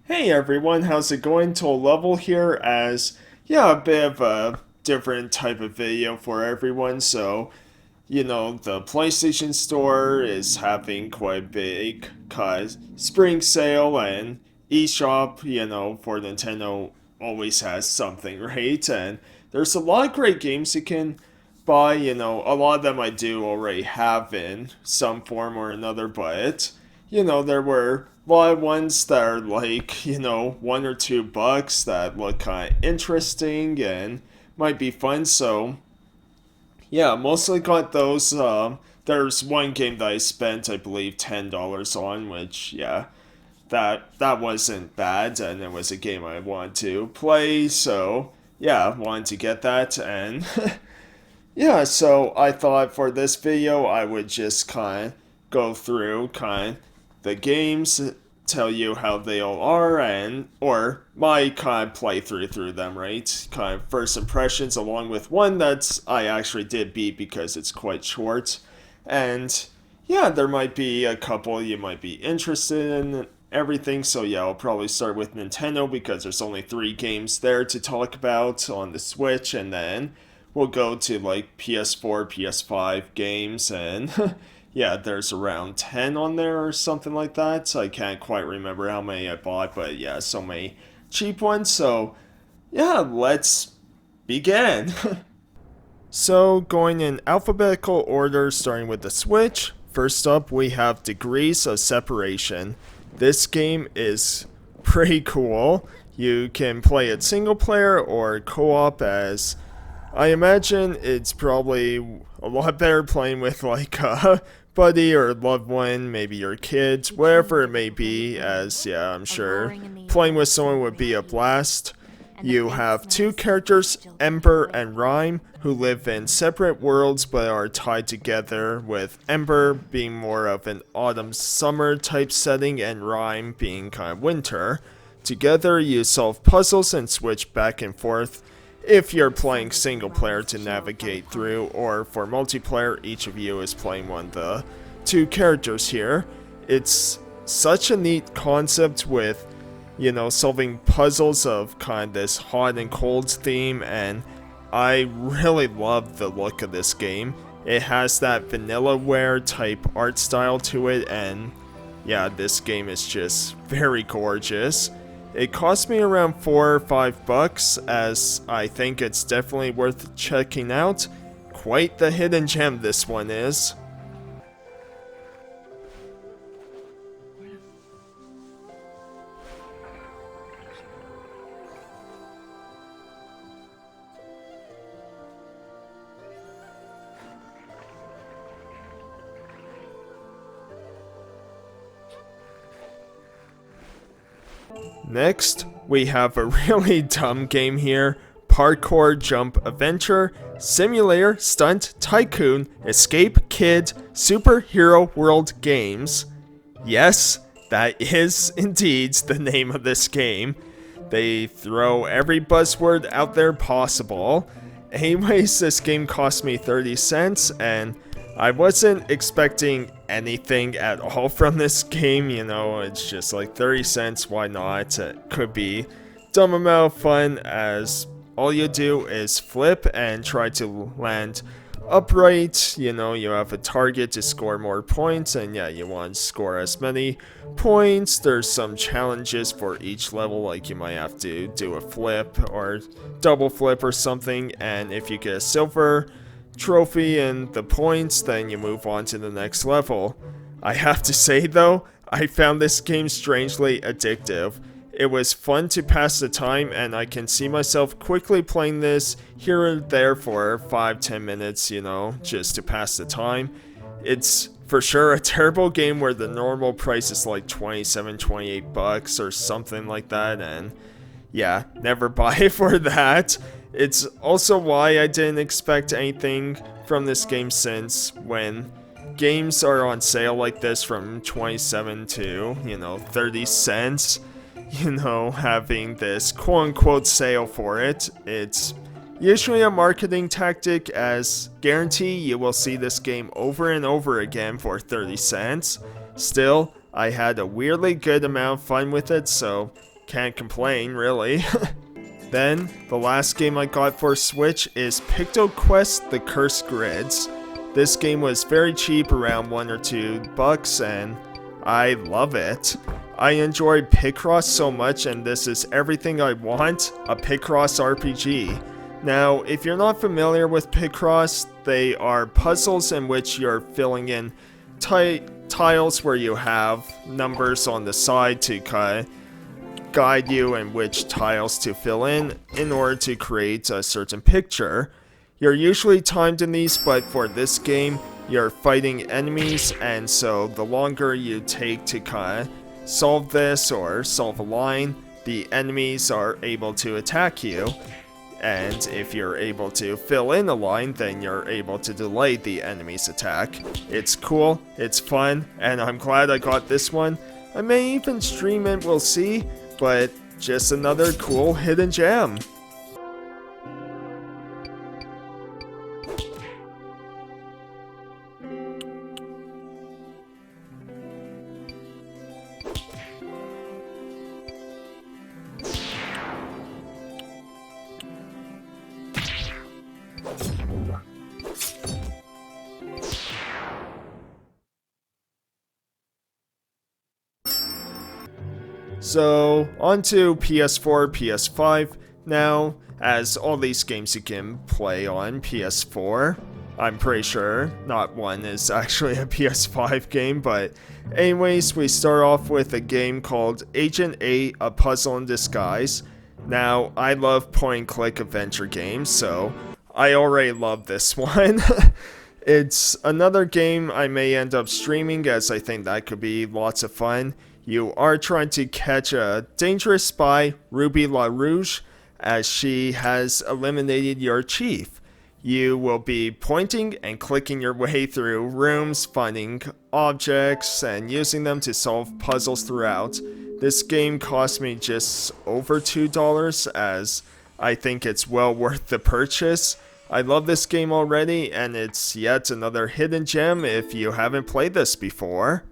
Hey everyone, how's it going? To a level here as, yeah, a bit of a different type of video for everyone. So, the PlayStation Store is having quite a big spring sale, and eShop, for Nintendo always has something, right? And there's a lot of great games you can buy. A lot of them I do already have in some form or another, but there were a lot of ones that are like, $1 or $2 that look kind of interesting and might be fun. So, yeah, mostly got those. There's one game that I spent, I believe, $10 on, which, yeah, that wasn't bad, and it was a game I wanted to play. So, yeah, wanted to get that, and yeah, so I thought for this video I would just kind of go through the games, tell you how they all are, and or my kind of playthrough through them, right? Kind of first impressions, along with one that I actually did beat because it's quite short, and yeah, there might be a couple you might be interested in. Everything, so yeah, I'll probably start with Nintendo because there's only 3 games there to talk about on the Switch, and then we'll go to like PS4, PS5 games, and yeah, there's around 10 on there or something like that. So I can't quite remember how many I bought, but yeah, so many cheap ones. So yeah, let's begin. So going in alphabetical order, starting with the Switch. First up, we have Degrees of Separation. This game is pretty cool. You can play it single player or co-op, as I imagine it's probably a lot better playing with like a buddy or loved one, maybe your kids, whatever it may be, as yeah, I'm sure playing with someone would be a blast. You have 2 characters, Ember and Rhyme, who live in separate worlds but are tied together, with Ember being more of an autumn-summer type setting and Rhyme being kind of winter. Together, you solve puzzles and switch back and forth if you're playing single player to navigate through, or for multiplayer, each of you is playing one of the 2 characters here. It's such a neat concept with solving puzzles of kind of this hot and cold theme, and I really love the look of this game. It has that Vanillaware type art style to it, and yeah, this game is just very gorgeous. It cost me around $4 or $5, as I think it's definitely worth checking out. Quite the hidden gem this one is. Next, we have a really dumb game here. Parkour Jump Adventure, Simulator, Stunt, Tycoon, Escape Kid, Superhero World Games. Yes, that is indeed the name of this game. They throw every buzzword out there possible. Anyways, this game cost me 30 cents, and I wasn't expecting anything at all from this game. It's just like 30 cents, why not? It could be dumb amount of fun, as all you do is flip and try to land upright. You have a target to score more points, and yeah, you want to score as many points. There's some challenges for each level, like you might have to do a flip or double flip or something, and if you get a silver trophy and the points, then you move on to the next level. I have to say though, I found this game strangely addictive. It was fun to pass the time, and I can see myself quickly playing this here and there for 5-10 minutes, just to pass the time. It's for sure a terrible game where the normal price is like $27-$28 or something like that, and yeah, never buy it for that. It's also why I didn't expect anything from this game, since when games are on sale like this from 27 to, 30 cents, having this quote-unquote sale for it, it's usually a marketing tactic, as guarantee you will see this game over and over again for 30 cents. Still, I had a weirdly good amount of fun with it, so can't complain, really. Then, the last game I got for Switch is PictoQuest The Cursed Grids. This game was very cheap, around $1 or $2, and I love it. I enjoyed Picross so much, and this is everything I want, a Picross RPG. Now, if you're not familiar with Picross, they are puzzles in which you're filling in tiles where you have numbers on the side to guide you in which tiles to fill in order to create a certain picture. You're usually timed in these, but for this game, you're fighting enemies, and so the longer you take to solve this or solve a line, the enemies are able to attack you. And if you're able to fill in a line, then you're able to delay the enemy's attack. It's cool, it's fun, and I'm glad I got this one. I may even stream it, we'll see, but just another cool hidden gem. So, on to PS4, PS5. Now, as all these games you can play on PS4, I'm pretty sure not one is actually a PS5 game, but anyways, we start off with a game called Agent A, A Puzzle in Disguise. Now, I love point-and-click adventure games, so I already love this one. It's another game I may end up streaming, as I think that could be lots of fun. You are trying to catch a dangerous spy, Ruby LaRouge, as she has eliminated your chief. You will be pointing and clicking your way through rooms, finding objects, and using them to solve puzzles throughout. This game cost me just over $2, as I think it's well worth the purchase. I love this game already, and it's yet another hidden gem if you haven't played this before.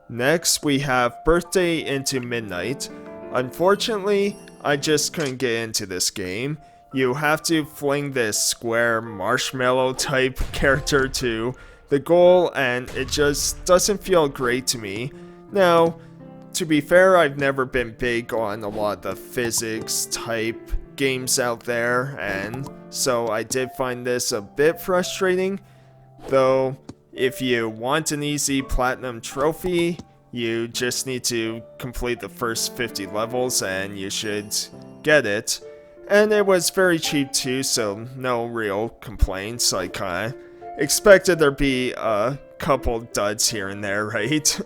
Next, we have Birthday into Midnight. Unfortunately, I just couldn't get into this game. You have to fling this square marshmallow type character to the goal, and it just doesn't feel great to me. Now, to be fair, I've never been big on a lot of the physics type games out there, and so I did find this a bit frustrating. Though, if you want an easy platinum trophy, you just need to complete the first 50 levels and you should get it. And it was very cheap too, so no real complaints. I kinda expected there'd be a couple duds here and there, right?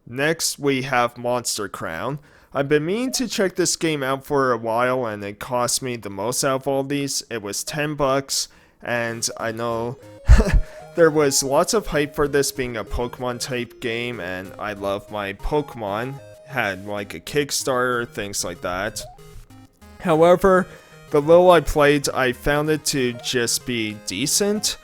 Next, we have Monster Crown. I've been meaning to check this game out for a while, and it cost me the most out of all these. It was $10, and I know there was lots of hype for this being a Pokemon type game, and I love my Pokemon. Had like a Kickstarter, things like that. However, the little I played, I found it to just be decent.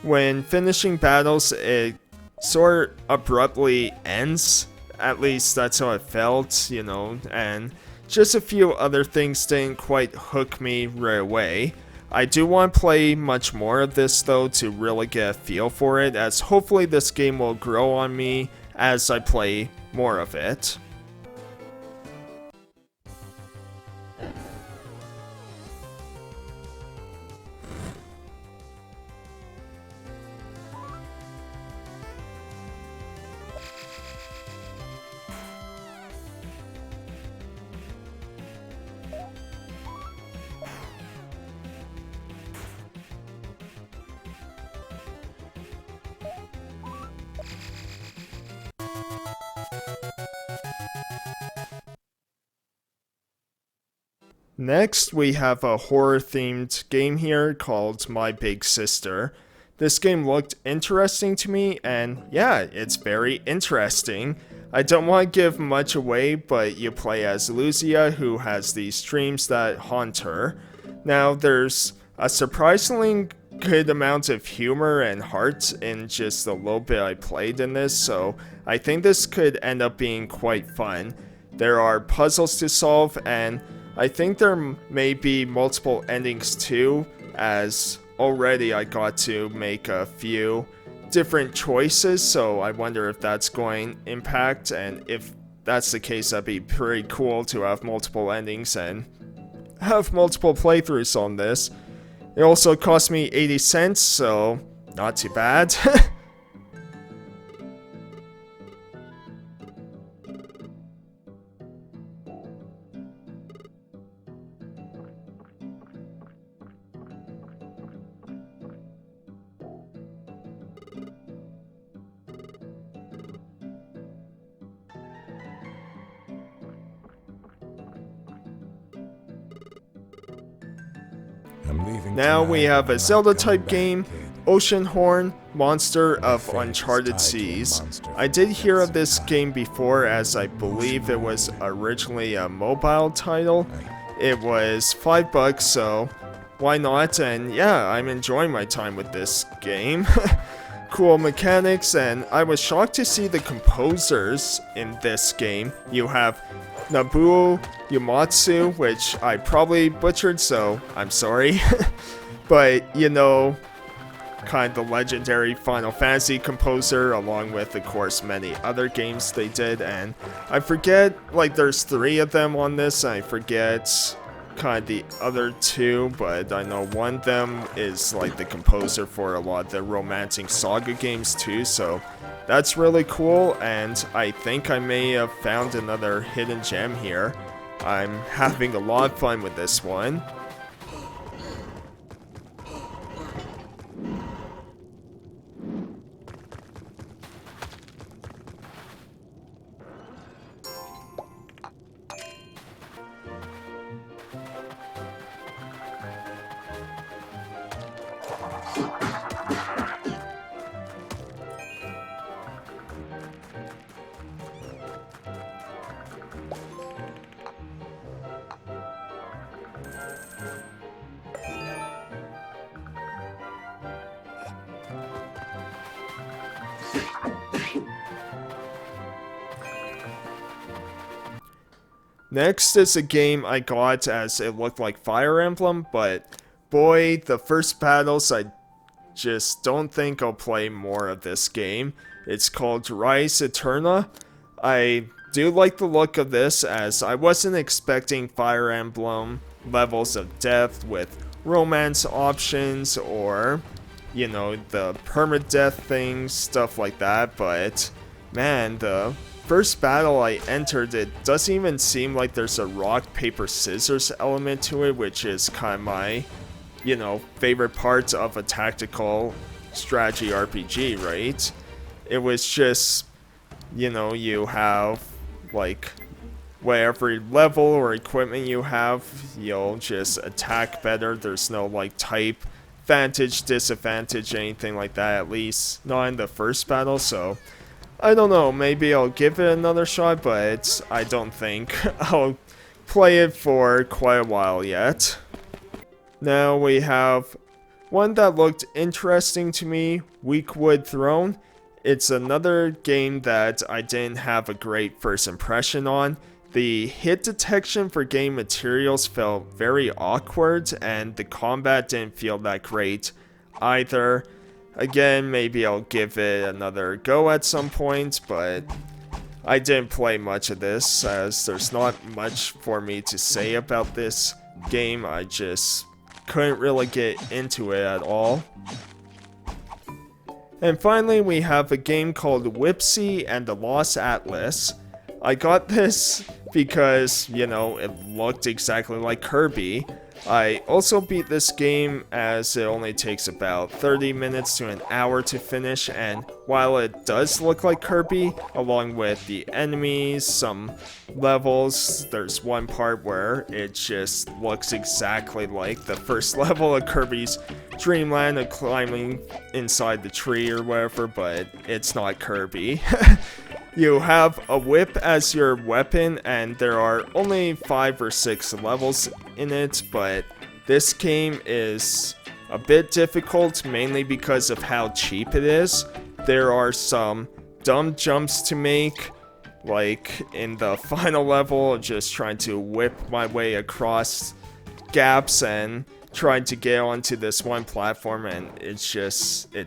When finishing battles, it sort of abruptly ends. At least that's how it felt, you know, and just a few other things didn't quite hook me right away. I do want to play much more of this though to really get a feel for it, as hopefully this game will grow on me as I play more of it. Next, we have a horror-themed game here called My Big Sister. This game looked interesting to me, and yeah, it's very interesting. I don't want to give much away, but you play as Lucia, who has these dreams that haunt her. Now, there's a surprisingly good amount of humor and heart in just the little bit I played in this, so I think this could end up being quite fun. There are puzzles to solve, and I think there may be multiple endings too, as already I got to make a few different choices, so I wonder if that's going to impact, and if that's the case, that'd be pretty cool to have multiple endings and have multiple playthroughs on this. It also cost me 80 cents, so not too bad. Now we have a Zelda-type game, Oceanhorn, Monster of Uncharted Seas. I did hear of this game before, as I believe it was originally a mobile title. It was $5, so why not? And yeah, I'm enjoying my time with this game. Cool mechanics, and I was shocked to see the composers in this game. You have Nobuo Uematsu, which I probably butchered, so I'm sorry. But, you know, kind of the legendary Final Fantasy composer, along with, of course, many other games they did. And I forget, like, there's 3 of them on this, and I forget kind of the other 2, but I know one of them is, like, the composer for a lot of the Romancing Saga games, too, so that's really cool, and I think I may have found another hidden gem here. I'm having a lot of fun with this one. Next is a game I got as it looked like Fire Emblem, but boy, the first battles, I just don't think I'll play more of this game. It's called Rise Eterna. I do like the look of this, as I wasn't expecting Fire Emblem levels of depth with romance options or, you know, the permadeath things, stuff like that, but man, the first battle I entered, it doesn't even seem like there's a rock, paper, scissors element to it, which is kind of my, you know, favorite part of a tactical strategy RPG, right? It was just, you know, you have, like, whatever level or equipment you have, you'll just attack better. There's no, like, type, advantage, disadvantage, anything like that, at least not in the first battle, so I don't know, maybe I'll give it another shot, but I don't think I'll play it for quite a while yet. Now we have one that looked interesting to me, Weakwood Throne. It's another game that I didn't have a great first impression on. The hit detection for game materials felt very awkward, and the combat didn't feel that great either. Again, maybe I'll give it another go at some point, but I didn't play much of this, as there's not much for me to say about this game. I just couldn't really get into it at all. And finally, we have a game called Whipseey and the Lost Atlas. I got this because, you know, it looked exactly like Kirby. I also beat this game as it only takes about 30 minutes to an hour to finish, and while it does look like Kirby, along with the enemies, some levels, there's one part where it just looks exactly like the first level of Kirby's Dream Land of climbing inside the tree or whatever, but it's not Kirby. You have a whip as your weapon, and there are only 5 or 6 levels in it, but this game is a bit difficult, mainly because of how cheap it is. There are some dumb jumps to make, like in the final level, just trying to whip my way across gaps and trying to get onto this one platform, and it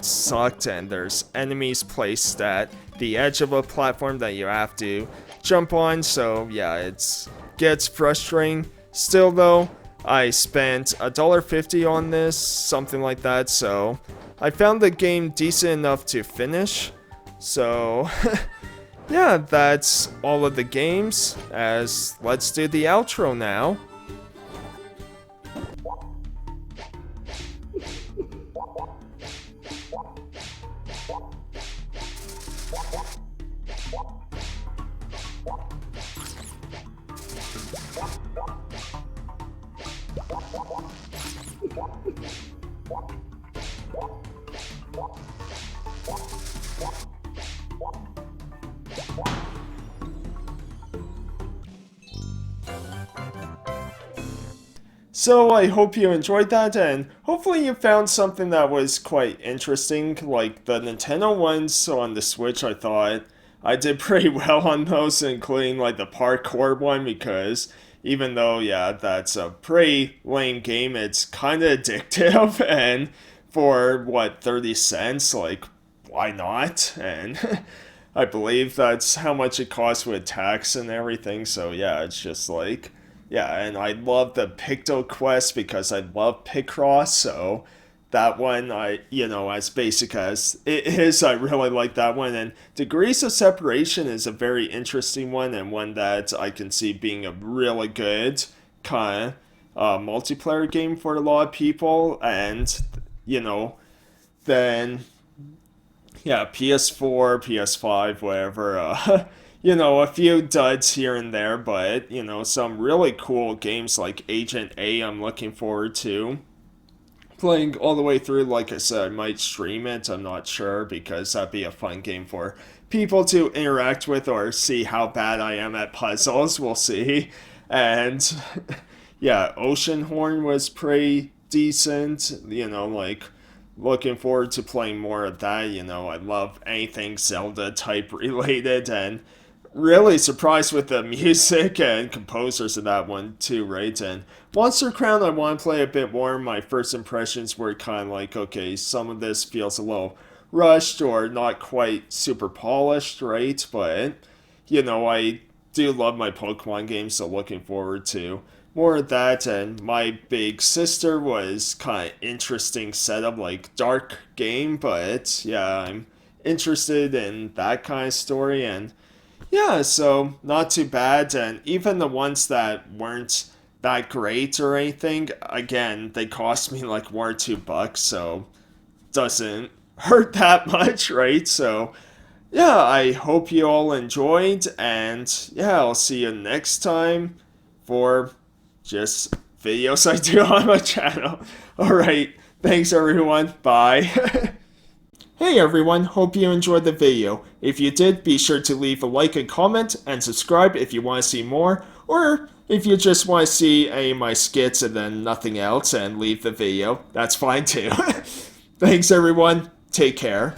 sucked, and there's enemies placed at the edge of a platform that you have to jump on, so yeah, it gets frustrating. Still though, I spent $1.50 on this, something like that, so I found the game decent enough to finish. So yeah, that's all of the games, as let's do the outro now. So I hope you enjoyed that, and hopefully you found something that was quite interesting, like the Nintendo ones on the Switch. I thought I did pretty well on those, including like the parkour one, because even though, yeah, that's a pretty lame game, it's kind of addictive, and for, what, 30 cents, like, why not? And I believe that's how much it costs with tax and everything, so yeah, it's just like, yeah, and I love the PictoQuest because I love Picross, so that one, as basic as it is, I really like that one. And Degrees of Separation is a very interesting one, and one that I can see being a really good kind of multiplayer game for a lot of people. And, then, yeah, PS4, PS5, whatever, a few duds here and there, but, some really cool games like Agent A I'm looking forward to playing all the way through. Like I said, I might stream it, I'm not sure, because that'd be a fun game for people to interact with or see how bad I am at puzzles, we'll see. And, yeah, Oceanhorn was pretty decent, looking forward to playing more of that. I love anything Zelda type related, and really surprised with the music and composers of that one too, right? And Monster Crown I want to play a bit more. My first impressions were kind of like, okay, some of this feels a little rushed or not quite super polished, right? But, I do love my Pokemon games, so looking forward to more of that. And my big sister was kind of interesting setup, like dark game, but yeah, I'm interested in that kind of story. And yeah, so not too bad, and even the ones that weren't that great or anything, again, they cost me like $1 or $2, so doesn't hurt that much, right? So yeah, I hope you all enjoyed, and yeah, I'll see you next time for just videos I do on my channel. Alright, thanks everyone, bye. Hey everyone, hope you enjoyed the video. If you did, be sure to leave a like and comment, and subscribe if you want to see more, or if you just want to see any of my skits and then nothing else and leave the video, that's fine too. Thanks everyone, take care.